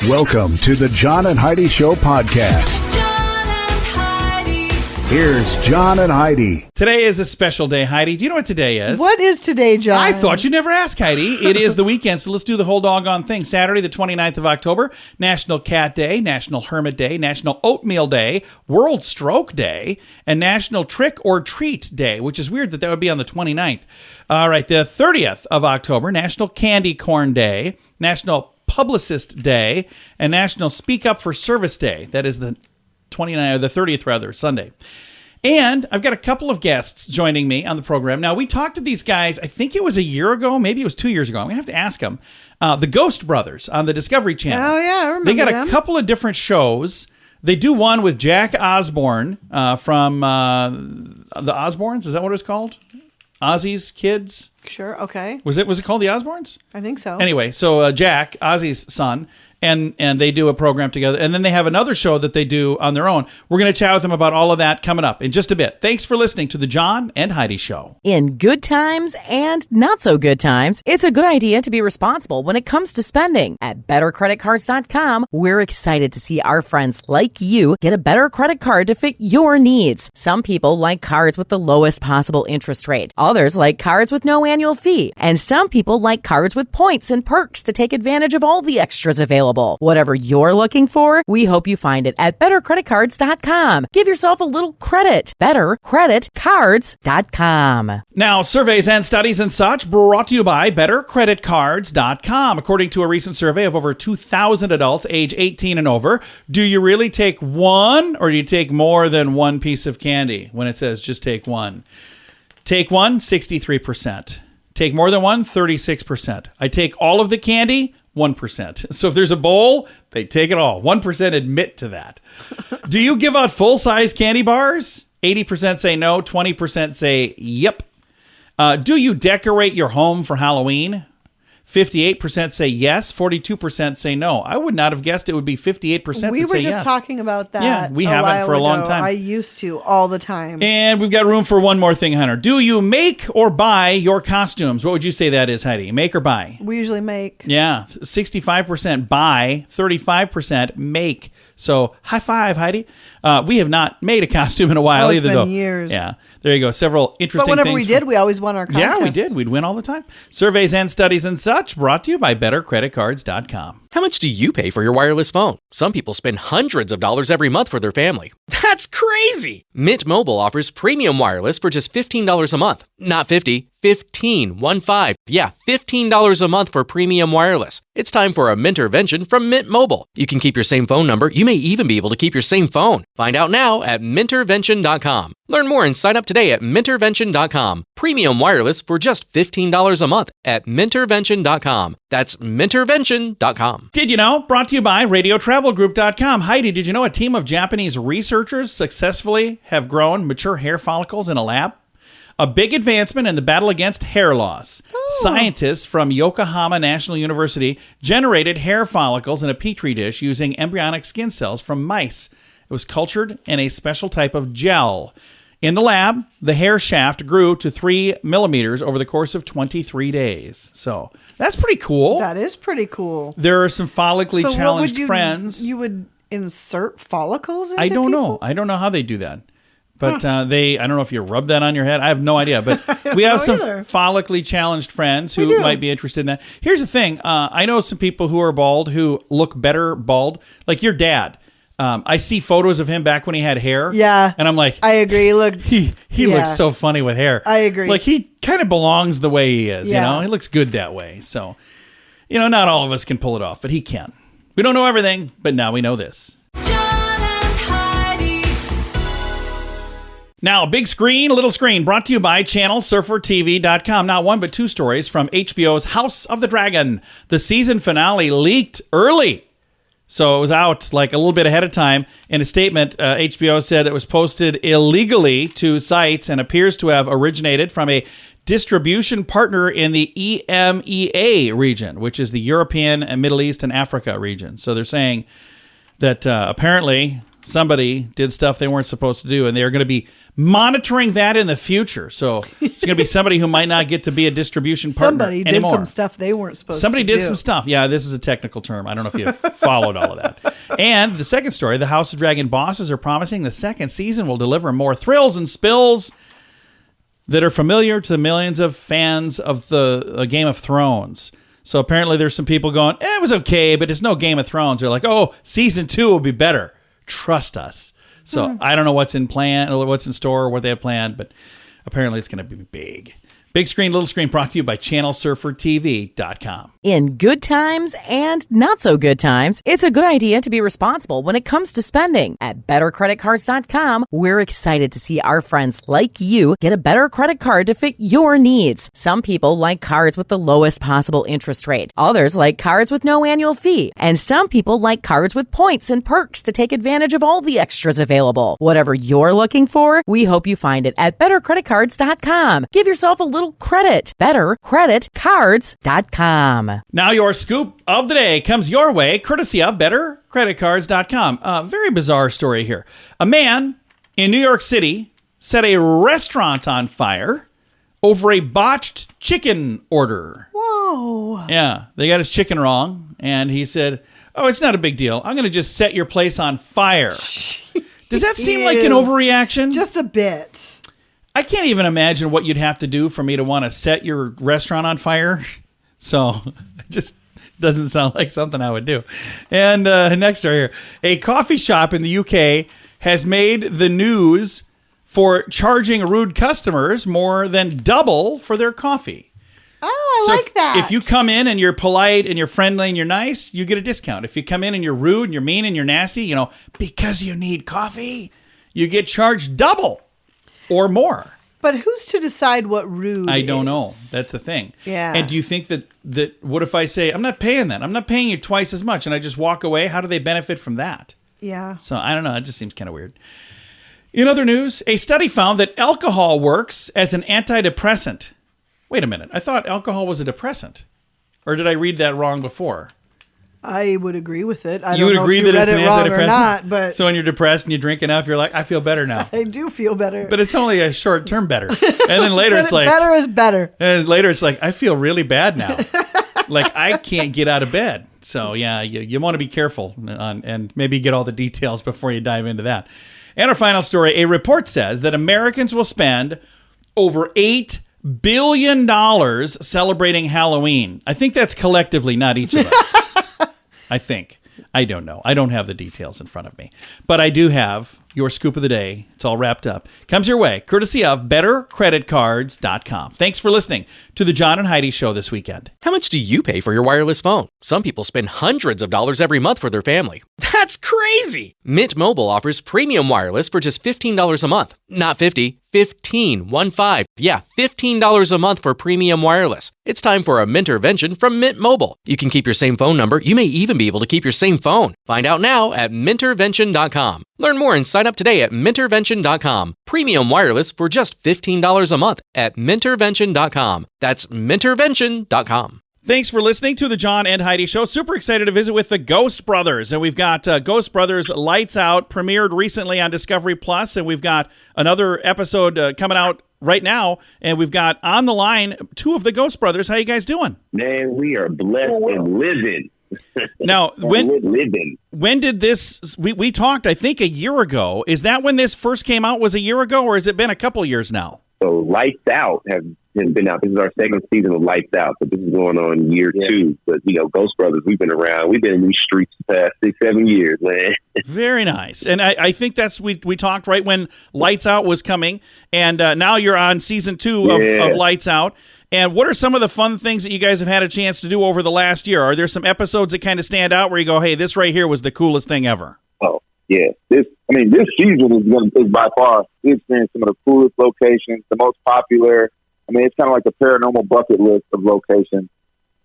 Welcome to the John and Heidi Show podcast. John and Heidi. Here's John and Heidi. Today is a special day, Heidi. Do you know what today is? What is today, John? I thought you'd never ask, Heidi. It is the weekend, so let's do the whole doggone thing. Saturday, the 29th of October, National Cat Day, National Hermit Day, National Oatmeal Day, World Stroke Day, and National Trick or Treat Day, which is weird that would be on the 29th. All right, the 30th of October, National Candy Corn Day, National Publicist Day, and National Speak Up for Service Day. That is the 29th, or the 30th rather, Sunday. And I've got a couple of guests joining me on the program. Now, we talked to these guys, I think it was a year ago, maybe it was 2 years ago. I'm going to have to ask them. The Ghost Brothers on the Discovery Channel. Oh, yeah, I remember They got them. a couple of different shows. They do one with Jack Osborne from the Osbournes. Is that what it was called? Ozzy's Kids? Sure, okay. Was it called the Osbournes? I think so. Anyway, so Jack, Ozzy's son, and they do a program together. And then they have another show that they do on their own. We're going to chat with them about all of that coming up in just a bit. Thanks for listening to the John and Heidi Show. In good times and not so good times, it's a good idea to be responsible when it comes to spending. At BetterCreditCards.com, we're excited to see our friends like you get a better credit card to fit your needs. Some people like cards with the lowest possible interest rate. Others like cards with no annual fee. And some people like cards with points and perks to take advantage of all the extras available. Whatever you're looking for, we hope you find it at BetterCreditCards.com. Give yourself a little credit. BetterCreditCards.com. Now, surveys and studies and such brought to you by BetterCreditCards.com. According to a recent survey of over 2,000 adults age 18 and over, do you really take one or do you take more than one piece of candy when it says just take one? Take one, 63%. Take more than one, 36%. I take all of the candy, 1%. So if there's a bowl, they take it all. 1% admit to that. Do you give out full-size candy bars? 80% say no, 20% say yep. Do you decorate your home for Halloween? 58% say yes, 42% say no. I would not have guessed it would be 58% that say yes. We were just talking about that. Yeah, we haven't for a long time. I used to all the time. And we've got room for one more thing, Hunter. Do you make or buy your costumes? What would you say that is, Heidi? Make or buy? We usually make. Yeah, 65% buy, 35% make. So high five, Heidi. We have not made a costume in a while either, though. It's been years. Yeah, there you go. Several interesting But whenever things. we did, we always won our contests. Yeah, we did. We'd win all the time. Surveys and studies and such brought to you by BetterCreditCards.com. How much do you pay for your wireless phone? Some people spend hundreds of dollars every month for their family. That's crazy! Mint Mobile offers premium wireless for just $15 a month. Not 50, 15, 1-5. Yeah, $15 a month for premium wireless. It's time for a Mintervention from Mint Mobile. You can keep your same phone number. You may even be able to keep your same phone. Find out now at Mintervention.com. Learn more and sign up today at Mintervention.com. Premium wireless for just $15 a month at Mintervention.com. That's Mintervention.com. Did you know? Brought to you by RadioTravelGroup.com. Heidi, did you know a team of Japanese researchers successfully have grown mature hair follicles in a lab? A big advancement in the battle against hair loss. Scientists from Yokohama National University generated hair follicles in a petri dish using embryonic skin cells from mice. It was cultured in a special type of gel. In the lab, the hair shaft grew to 3 millimeters over the course of 23 days. So that's pretty cool. That is pretty cool. There are some follically So what challenged would friends. You would insert follicles into I don't people? know. I don't know how they do that. But I don't know if you rub that on your head. I have no idea. But we have some follically challenged friends who might be interested in that. Here's the thing. I know some people who are bald who look better bald. Like your dad. I see photos of him back when he had hair. Yeah. And I'm like, I agree. Look, he looks so funny with hair. I agree. Like he kind of belongs the way he is. Yeah. You know, he looks good that way. So, not all of us can pull it off, but he can. We don't know everything, but now we know this. John and Heidi. Now, big screen, little screen, brought to you by ChannelSurferTV.com. Not one, but two stories from HBO's House of the Dragon. The season finale leaked early. So it was out like a little bit ahead of time. In a statement, HBO said it was posted illegally to sites and appears to have originated from a distribution partner in the EMEA region, which is the European and Middle East and Africa region. So they're saying that apparently somebody did stuff they weren't supposed to do, and they're going to be monitoring that in the future. So it's going to be somebody who might not get to be a distribution partner Somebody did anymore. some stuff they weren't supposed Somebody to do. did some stuff. Yeah, this is a technical term. I don't know if you followed all of that. And the second story, the House of Dragon bosses are promising the second season will deliver more thrills and spills that are familiar to the millions of fans of the Game of Thrones. So apparently there's some people going, it was okay, but it's no Game of Thrones. They're like, oh, season 2 will be better. Trust us. So I don't know what's in plan, or what's in store, or what they have planned, but apparently it's going to be big. Big Screen, Little Screen, brought to you by ChannelSurferTV.com. In good times and not so good times, it's a good idea to be responsible when it comes to spending. At BetterCreditCards.com, we're excited to see our friends like you get a better credit card to fit your needs. Some people like cards with the lowest possible interest rate. Others like cards with no annual fee. And some people like cards with points and perks to take advantage of all the extras available. Whatever you're looking for, we hope you find it at BetterCreditCards.com. Give yourself a little credit. BetterCreditCards.com. Now your scoop of the day comes your way, courtesy of BetterCreditCards.com. Very bizarre story here. A man in New York City set a restaurant on fire over a botched chicken order. Whoa. Yeah, they got his chicken wrong, and he said, oh, it's not a big deal. I'm going to just set your place on fire. Does that seem like an overreaction? Just a bit. I can't even imagine what you'd have to do for me to want to set your restaurant on fire. So it just doesn't sound like something I would do. And next story here. A coffee shop in the UK has made the news for charging rude customers more than double for their coffee. Oh, So I like that. If you come in and you're polite and you're friendly and you're nice, you get a discount. If you come in and you're rude and you're mean and you're nasty, because you need coffee, you get charged double or more. But who's to decide what rude I don't is? know. That's the thing. Yeah. And do you think that what if I say, I'm not paying that. I'm not paying you twice as much, and I just walk away? How do they benefit from that? Yeah. So I don't know. It just seems kind of weird. In other news, a study found that alcohol works as an antidepressant. Wait a minute. I thought alcohol was a depressant. Or did I read that wrong before? I would agree with it. I You don't would know agree if you that read it's an it wrong antidepressant? or not, but So when you're depressed and you drink enough, you're like, I feel better now. I do feel better. But it's only a short-term better. And then later But it's like... better is better. And later it's like, I feel really bad now. Like, I can't get out of bed. So, yeah, you want to be careful and maybe get all the details before you dive into that. And our final story, a report says that Americans will spend over $8 billion celebrating Halloween. I think that's collectively, not each of us. I think. I don't know. I don't have the details in front of me. But I do have your scoop of the day. It's all wrapped up. Comes your way, courtesy of BetterCreditCards.com. Thanks for listening to the John and Heidi Show this weekend. How much do you pay for your wireless phone? Some people spend hundreds of dollars every month for their family. That's crazy! Mint Mobile offers premium wireless for just $15 a month. Not 50, 15, 1-5. Yeah, $15 a month for premium wireless. It's time for a Mintervention from Mint Mobile. You can keep your same phone number. You may even be able to keep your same phone. Find out now at Mintervention.com. Learn more and sign up today at Mintervention.com. Premium wireless for just $15 a month at Mintervention.com. That's Mintervention.com. Thanks for listening to the John and Heidi Show. Super excited to visit with the Ghost Brothers. And we've got Ghost Brothers Lights Out, premiered recently on Discovery Plus, and we've got another episode coming out right now. And we've got on the line two of the Ghost Brothers. How you guys doing? Man, we are blessed and living. Now, living. when did this? We talked, I think, a year ago. Is that when this first came out? Was a year ago, or has it been a couple years now? So Lights Out has been out. This is our second season of Lights Out. So this is going on year 2. But, Ghost Brothers, we've been around. We've been in these streets the past 6-7 years, man. Very nice. And I think that's, we talked right when Lights Out was coming. And now you're on season 2 of Lights Out. And what are some of the fun things that you guys have had a chance to do over the last year? Are there some episodes that kind of stand out where you go, hey, this right here was the coolest thing ever? Oh, yeah. This season is by far, we've experienced some of the coolest locations, the most popular. I mean, it's kind of like the paranormal bucket list of locations.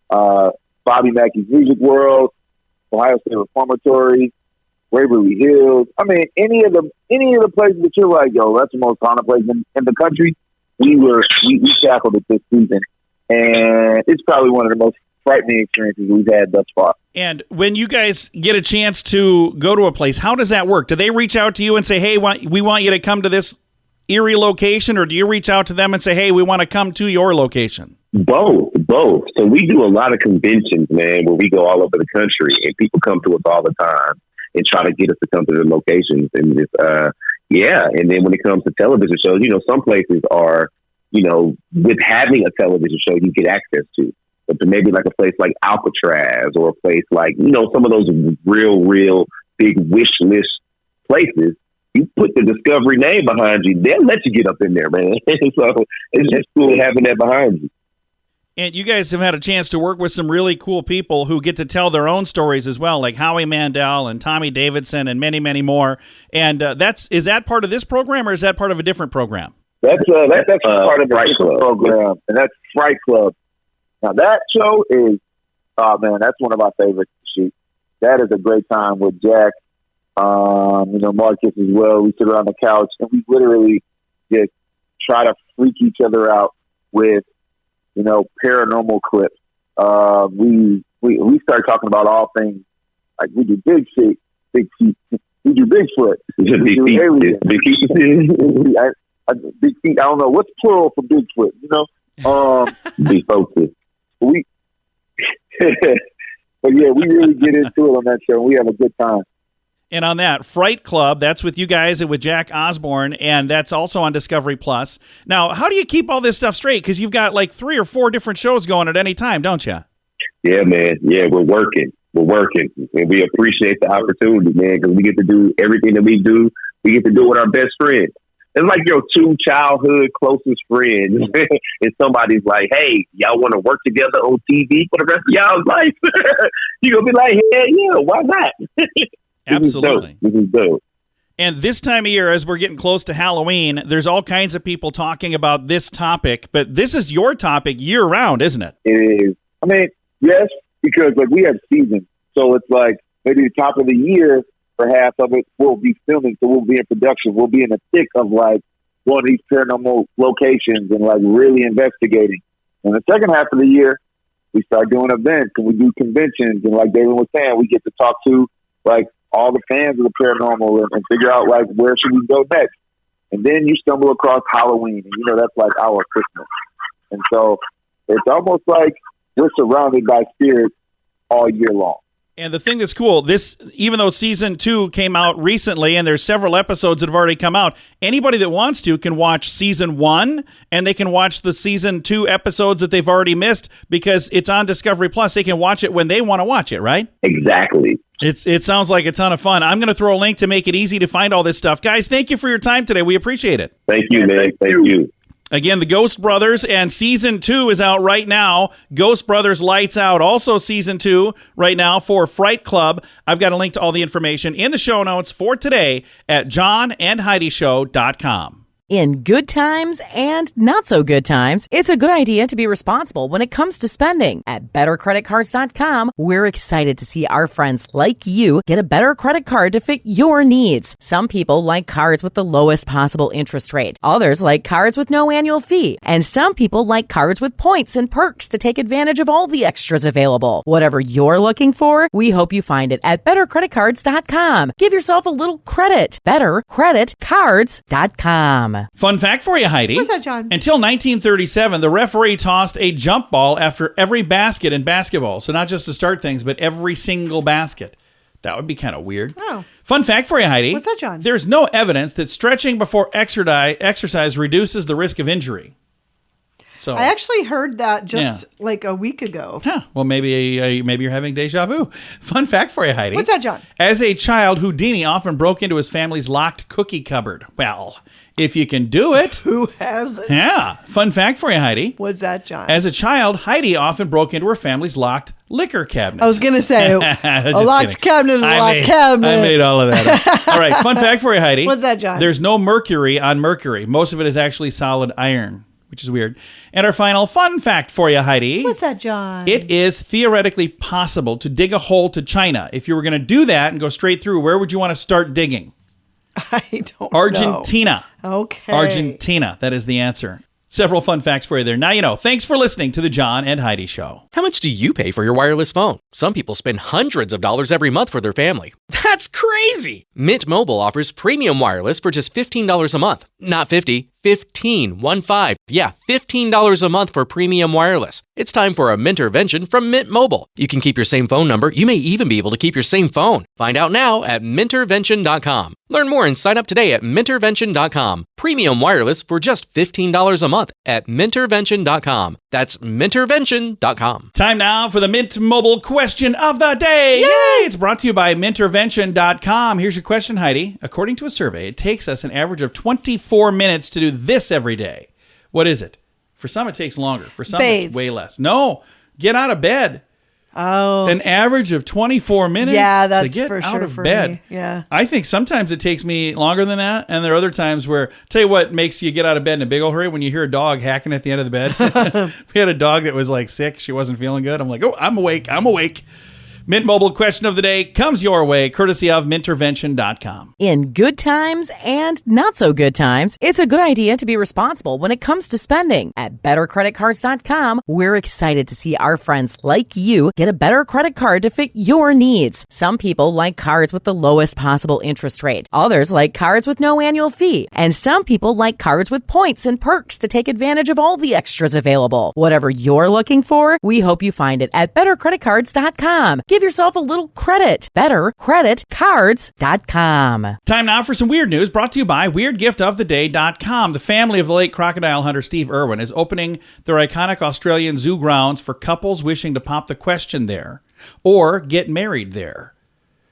Bobby Mackey's Music World, Ohio State Reformatory, Waverly Hills. I mean, any of the places that you're like, yo, that's the most haunted place in the country. We tackled it this season, and it's probably one of the most frightening experiences we've had thus far. And when you guys get a chance to go to a place, how does that work? Do they reach out to you and say, hey, we want you to come to this eerie location, or do you reach out to them and say, hey, we want to come to your location? Both. So we do a lot of conventions, man, where we go all over the country, and people come to us all the time and try to get us to come to their locations. And just, and then when it comes to television shows, some places are, with having a television show, you get access to. But maybe like a place like Alcatraz, or a place like, some of those real big wish list places, you put the Discovery name behind you, they'll let you get up in there, man. So it's just cool having that behind you. And you guys have had a chance to work with some really cool people who get to tell their own stories as well, like Howie Mandel and Tommy Davidson and many, many more. And is that part of this program, or is that part of a different program? That's part of the Fright Club program, and that's Fright Club. Now that show is, that's one of our favorites to shoot. That is a great time with Jack, Marcus as well. We sit around the couch and we literally just try to freak each other out with, paranormal clips. We start talking about all things, like we do Big Feet, we do Bigfoot, we do aliens. Big Feet. I don't know what's plural for Bigfoot. Big focus. But yeah, we really get into it on that show. We have a good time. And on that, Fright Club, that's with you guys and with Jack Osborne, and that's also on Discovery Plus. Now, how do you keep all this stuff straight? Because you've got like 3 or 4 different shows going at any time, don't you? Yeah, man. Yeah, we're working. And we appreciate the opportunity, man, because we get to do everything that we do. We get to do it with our best friends. It's like your 2 childhood closest friends. And somebody's like, hey, y'all want to work together on TV for the rest of y'all's life? You're going to be like, yeah, why not? Absolutely. This is dope. And this time of year, as we're getting close to Halloween, there's all kinds of people talking about this topic, but this is your topic year-round, isn't it? It is. I mean, yes, because we have seasons. So it's like maybe the top of the year, for half of it, we'll be filming, so we'll be in production. We'll be in the thick of going to these paranormal locations and really investigating. And the second half of the year, we start doing events and we do conventions. And like David was saying, we get to talk to all the fans of the paranormal and figure out where should we go next. And then you stumble across Halloween, and that's like our Christmas. And so it's almost like we're surrounded by spirits all year long. And the thing that's cool, even though season 2 came out recently and there's several episodes that have already come out, anybody that wants to can watch season 1 and they can watch the season 2 episodes that they've already missed because it's on Discovery Plus. They can watch it when they want to watch it, right? Exactly. It sounds like a ton of fun. I'm going to throw a link to make it easy to find all this stuff. Guys, thank you for your time today. We appreciate it. Thank you, man. Thank you. Again, the Ghost Brothers, and season 2 is out right now. Ghost Brothers Lights Out, also season 2 right now for Fright Club. I've got a link to all the information in the show notes for today at johnandheidishow.com. In good times and not so good times, it's a good idea to be responsible when it comes to spending. At bettercreditcards.com, we're excited to see our friends like you get a better credit card to fit your needs. Some people like cards with the lowest possible interest rate. Others like cards with no annual fee. And some people like cards with points and perks to take advantage of all the extras available. Whatever you're looking for, we hope you find it at bettercreditcards.com. Give yourself a little credit. Bettercreditcards.com. Fun fact for you, Heidi. What's that, John? Until 1937, the referee tossed a jump ball after every basket in basketball. So not just to start things, but every single basket. That would be kind of weird. Oh. Fun fact for you, Heidi. What's that, John? There's no evidence that stretching before exercise reduces the risk of injury. So I actually heard that just like a week ago. Huh. Well, maybe you're having deja vu. Fun fact for you, Heidi. What's that, John? As a child, Houdini often broke into his family's locked cookie cupboard. Well, if you can do it. Who hasn't? Yeah. Fun fact for you, Heidi. What's that, John? As a child, Heidi often broke into her family's locked liquor cabinet. I was going to say, a locked cabinet is a locked cabinet. I made all of that up. All right. Fun fact for you, Heidi. What's that, John? There's no mercury on Mercury. Most of it is actually solid iron, which is weird. And our final fun fact for you, Heidi. What's that, John? It is theoretically possible to dig a hole to China. If you were going to do that and go straight through, where would you want to start digging? I don't Argentina. know. Okay. Argentina. That is the answer. Several fun facts for you there. Now you know. Thanks for listening to the John and Heidi Show. How much do you pay for your wireless phone? Some people spend hundreds of dollars every month for their family. That's crazy! Mint Mobile offers premium wireless for just $15 a month. Not 50, 15, 1-5. Yeah, $15 a month for premium wireless. It's time for a Mintervention from Mint Mobile. You can keep your same phone number. You may even be able to keep your same phone. Find out now at Mintervention.com. Learn more and sign up today at Mintervention.com. Premium wireless for just $15 a month at Mintervention.com. That's Mintervention.com. Time now for the Mint Mobile question of the day. Yay! It's brought to you by Mintervention.com. Here's your question, Heidi. According to a survey, it takes us an average of 24 minutes to do this every day. What is it? For some, it takes longer. For some, Bathe. it's way less. No, get out of bed. Oh. An average of 24 minutes that's to get for out sure of for bed. me. Yeah. I think sometimes it takes me longer than that, and there are other times where, tell you what makes you get out of bed in a big old hurry, when you hear a dog hacking at the end of the bed. We had a dog that was like sick. She wasn't feeling good. I'm like, oh, I'm awake. Mint Mobile question of the day comes your way, courtesy of Mintervention.com. In good times and not so good times, it's a good idea to be responsible when it comes to spending. At BetterCreditCards.com, we're excited to see our friends like you get a better credit card to fit your needs. Some people like cards with the lowest possible interest rate. Others like cards with no annual fee. And some people like cards with points and perks to take advantage of all the extras available. Whatever you're looking for, we hope you find it at BetterCreditCards.com. Give yourself a little credit. BetterCreditCards.com. Time now for some weird news brought to you by WeirdGiftOfTheDay.com. The family of the late crocodile hunter Steve Irwin is opening their iconic Australian zoo grounds for couples wishing to pop the question there or get married there.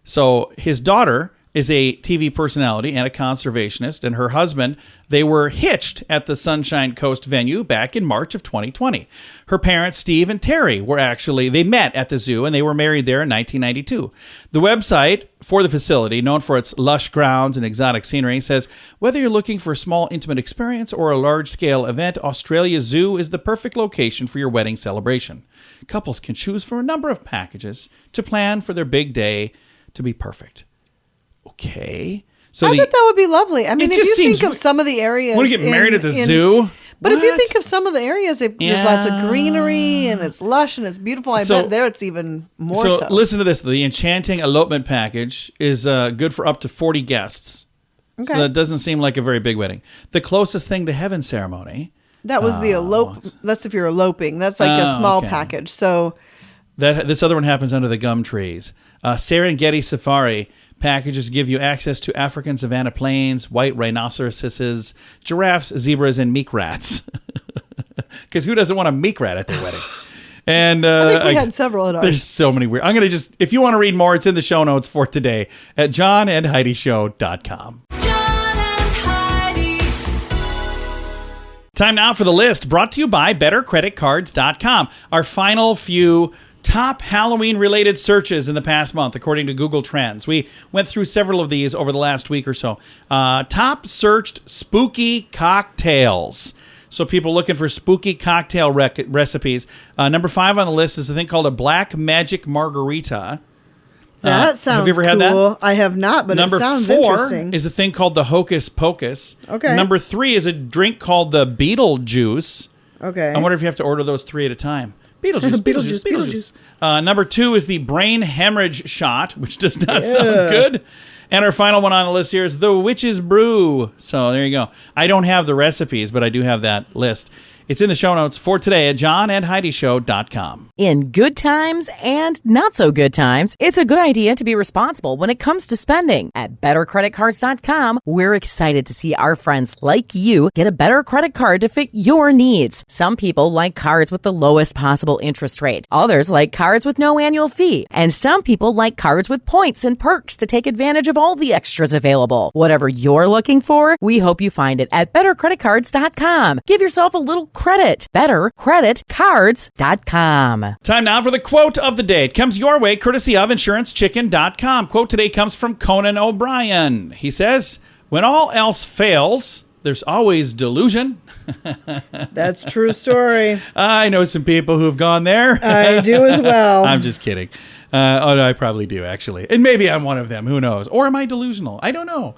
So his daughter is a TV personality and a conservationist, and her husband, they were hitched at the Sunshine Coast venue back in March of 2020. Her parents, Steve and Terry, they met at the zoo and they were married there in 1992. The website for the facility, known for its lush grounds and exotic scenery, says, whether you're looking for a small intimate experience or a large-scale event, Australia Zoo is the perfect location for your wedding celebration. Couples can choose from a number of packages to plan for their big day to be perfect. Okay. So I bet that would be lovely. I mean, if you think of some of the areas. Want to get married at the zoo? But if you think of some of the areas, there's lots of greenery and it's lush and it's beautiful. I bet there it's even more so. So listen to this. The Enchanting Elopement Package is good for up to 40 guests. Okay. So it doesn't seem like a very big wedding. The Closest Thing to Heaven ceremony. That was the that's if you're eloping. That's like a small package. So this other one happens under the gum trees. Serengeti Safari packages give you access to African savanna plains, white rhinoceroses, giraffes, zebras, and meek rats. Because who doesn't want a meek rat at their wedding? And I think we had several at ours. There's so many weird. I'm going to if you want to read more, it's in the show notes for today at johnandheidishow.com. John and Heidi. Time now for the list brought to you by BetterCreditCards.com. Our final few top Halloween-related searches in the past month, according to Google Trends. We went through several of these over the last week or so. Top searched spooky cocktails. So people looking for spooky cocktail recipes. Number 5 on the list is a thing called a black magic margarita. That sounds have you ever cool. had that? I have not, but it sounds interesting. Number 4 is a thing called the Hocus Pocus. Okay. Number 3 is a drink called the Beetlejuice. Okay. I wonder if you have to order those 3 at a time. Beetlejuice. Number 2 is the brain hemorrhage shot, which does not sound good. And our final one on the list here is the Witch's Brew. So there you go. I don't have the recipes, but I do have that list. It's in the show notes for today at johnandheidishow.com. In good times and not so good times, it's a good idea to be responsible when it comes to spending. At BetterCreditCards.com, we're excited to see our friends like you get a better credit card to fit your needs. Some people like cards with the lowest possible interest rate. Others like cards with no annual fee. And some people like cards with points and perks to take advantage of all the extras available. Whatever you're looking for, we hope you find it at BetterCreditCards.com. Give yourself a little credit. BetterCreditCards.com. Time now for the quote of the day. It comes your way courtesy of InsuranceChicken.com. Quote today comes from Conan O'Brien. He says, when all else fails, there's always delusion. That's true story. I know some people who've gone there. I do as well. I'm just kidding. No, I probably do, actually. And maybe I'm one of them. Who knows? Or am I delusional? I don't know.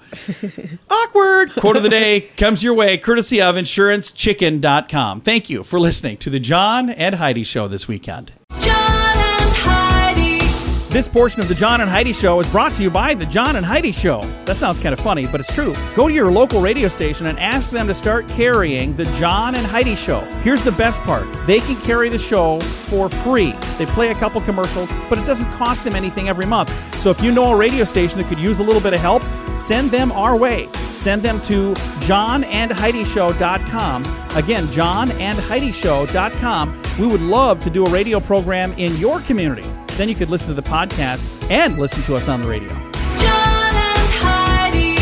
Awkward. Quote of the day comes your way courtesy of InsuranceChicken.com. Thank you for listening to the John and Heidi Show this weekend. John and Heidi. This portion of the John and Heidi Show is brought to you by the John and Heidi Show. That sounds kind of funny, but it's true. Go to your local radio station and ask them to start carrying the John and Heidi Show. Here's the best part. They can carry the show for free. They play a couple commercials, but it doesn't cost them anything every month. So if you know a radio station that could use a little bit of help, send them our way. Send them to johnandheidishow.com. Again, johnandheidishow.com. We would love to do a radio program in your community. Then you could listen to the podcast and listen to us on the radio. John and Heidi.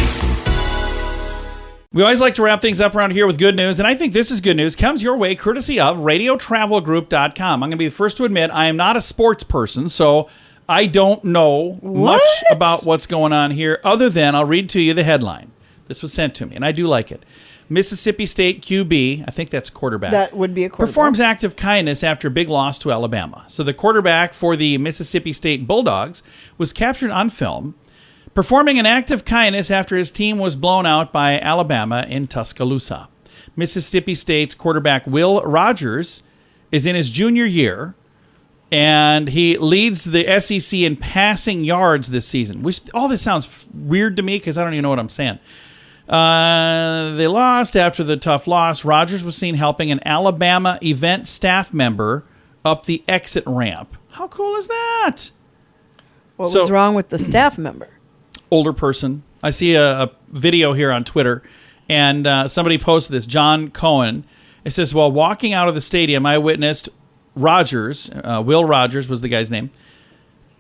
We always like to wrap things up around here with good news, and I think this is good news. Comes your way courtesy of radiotravelgroup.com. I'm going to be the first to admit I am not a sports person, so I don't know much about what's going on here, other than I'll read to you the headline. This was sent to me, and I do like it. Mississippi State QB, I think that's quarterback. That would be a quarterback. Performs act of kindness after a big loss to Alabama. So the quarterback for the Mississippi State Bulldogs was captured on film performing an act of kindness after his team was blown out by Alabama in Tuscaloosa. Mississippi State's quarterback Will Rogers is in his junior year, and he leads the SEC in passing yards this season. Which all this sounds weird to me because I don't even know what I'm saying. They lost after the tough loss. Rogers was seen helping an Alabama event staff member up the exit ramp. How cool is that? What was wrong with the staff member? Older person. I see a video here on Twitter, and somebody posted this. John Cohen. It says, while walking out of the stadium, I witnessed Rogers, Will Rogers was the guy's name,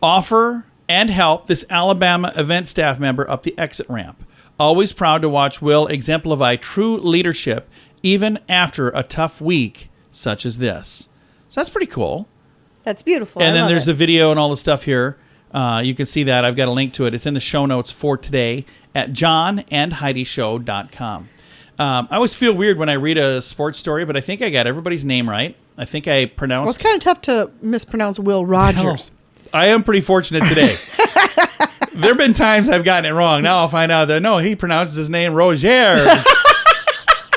offer and help this Alabama event staff member up the exit ramp. Always proud to watch Will exemplify true leadership even after a tough week such as this. So that's pretty cool. That's beautiful. And then there's a video and all the stuff here. You can see that. I've got a link to it. It's in the show notes for today at johnandheidishow.com. I always feel weird when I read a sports story, but I think I got everybody's name right. I think I pronounced... Well, it's kind of tough to mispronounce Will Rogers. I am pretty fortunate today. There have been times I've gotten it wrong. Now I'll find out that, no, he pronounces his name Rogers.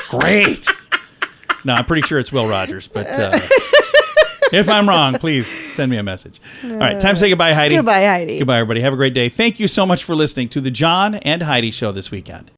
Great. No, I'm pretty sure it's Will Rogers, but if I'm wrong, please send me a message. All right, time to say goodbye, Heidi. Goodbye, Heidi. Goodbye, everybody. Have a great day. Thank you so much for listening to the John and Heidi Show this weekend.